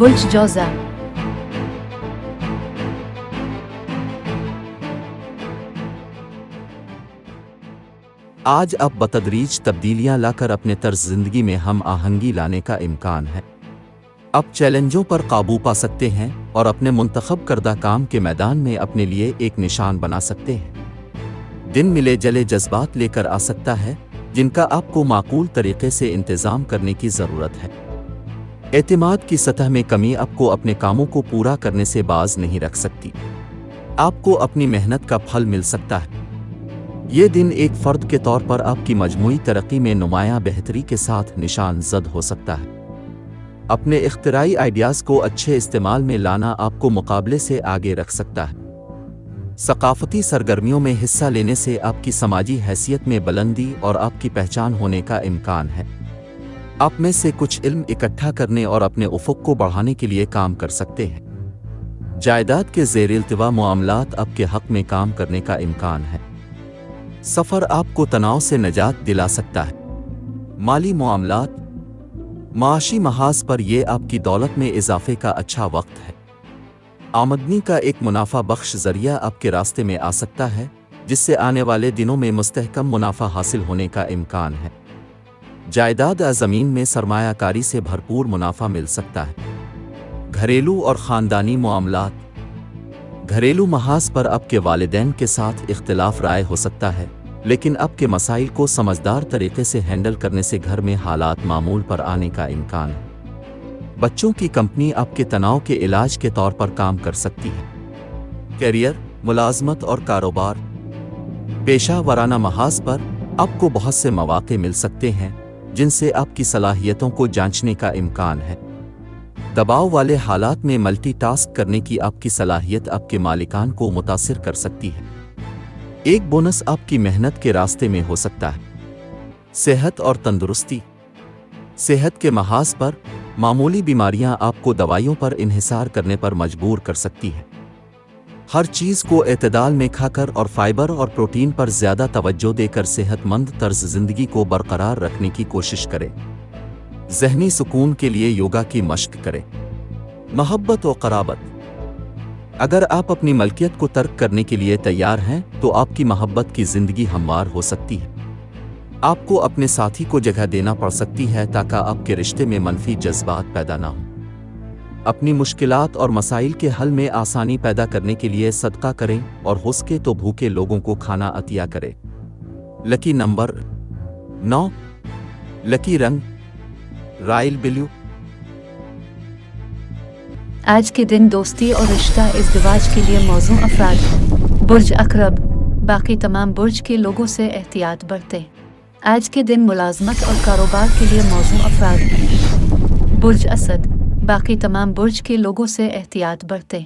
برج جوزا۔ آج اب بتدریج تبدیلیاں لا کر اپنے طرز زندگی میں ہم آہنگی لانے کا امکان ہے۔ اب چیلنجوں پر قابو پا سکتے ہیں اور اپنے منتخب کردہ کام کے میدان میں اپنے لیے ایک نشان بنا سکتے ہیں۔ دن ملے جلے جذبات لے کر آ سکتا ہے جن کا آپ کو معقول طریقے سے انتظام کرنے کی ضرورت ہے۔ اعتماد کی سطح میں کمی آپ کو اپنے کاموں کو پورا کرنے سے باز نہیں رکھ سکتی۔ آپ کو اپنی محنت کا پھل مل سکتا ہے۔ یہ دن ایک فرد کے طور پر آپ کی مجموعی ترقی میں نمایاں بہتری کے ساتھ نشان زد ہو سکتا ہے۔ اپنے اختراعی آئیڈیاز کو اچھے استعمال میں لانا آپ کو مقابلے سے آگے رکھ سکتا ہے۔ ثقافتی سرگرمیوں میں حصہ لینے سے آپ کی سماجی حیثیت میں بلندی اور آپ کی پہچان ہونے کا امکان ہے۔ آپ میں سے کچھ علم اکٹھا کرنے اور اپنے افق کو بڑھانے کے لیے کام کر سکتے ہیں۔ جائیداد کے زیر التوا معاملات آپ کے حق میں کام کرنے کا امکان ہے۔ سفر آپ کو تناؤ سے نجات دلا سکتا ہے۔ مالی معاملات، معاشی محاذ پر یہ آپ کی دولت میں اضافے کا اچھا وقت ہے۔ آمدنی کا ایک منافع بخش ذریعہ آپ کے راستے میں آ سکتا ہے جس سے آنے والے دنوں میں مستحکم منافع حاصل ہونے کا امکان ہے۔ جائیداد زمین میں سرمایہ کاری سے بھرپور منافع مل سکتا ہے۔ گھریلو اور خاندانی معاملات، گھریلو محاذ پر آپ کے والدین کے ساتھ اختلاف رائے ہو سکتا ہے، لیکن آپ کے مسائل کو سمجھدار طریقے سے ہینڈل کرنے سے گھر میں حالات معمول پر آنے کا امکان ہے۔ بچوں کی کمپنی آپ کے تناؤ کے علاج کے طور پر کام کر سکتی ہے۔ کیریئر، ملازمت اور کاروبار، پیشہ ورانہ محاذ پر آپ کو بہت سے مواقع مل سکتے ہیں جن سے آپ کی صلاحیتوں کو جانچنے کا امکان ہے۔ دباؤ والے حالات میں ملٹی ٹاسک کرنے کی آپ کی صلاحیت آپ کے مالکان کو متاثر کر سکتی ہے۔ ایک بونس آپ کی محنت کے راستے میں ہو سکتا ہے۔ صحت اور تندرستی، صحت کے محاذ پر معمولی بیماریاں آپ کو دوائیوں پر انحصار کرنے پر مجبور کر سکتی ہیں۔ ہر چیز کو اعتدال میں کھا کر اور فائبر اور پروٹین پر زیادہ توجہ دے کر صحت مند طرز زندگی کو برقرار رکھنے کی کوشش کریں۔ ذہنی سکون کے لیے یوگا کی مشق کریں۔ محبت و قرابت، اگر آپ اپنی ملکیت کو ترک کرنے کے لیے تیار ہیں تو آپ کی محبت کی زندگی ہموار ہو سکتی ہے۔ آپ کو اپنے ساتھی کو جگہ دینا پڑ سکتی ہے تاکہ آپ کے رشتے میں منفی جذبات پیدا نہ ہوں۔ اپنی مشکلات اور مسائل کے حل میں آسانی پیدا کرنے کے لیے صدقہ کریں اور ہو سکے تو بھوکے لوگوں کو کھانا عطیہ کریں۔ لکی نمبر 9، لکی رنگ رائل بلیو۔ آج کے دن دوستی اور رشتہ ازدواج کے لیے موزوں افراد۔ برج عقرب، باقی تمام برج کے لوگوں سے احتیاط برتیں۔ آج کے دن ملازمت اور کاروبار کے لیے موزوں افراد۔ برج اسد، باقی تمام برج کے لوگوں سے احتیاط برتیں۔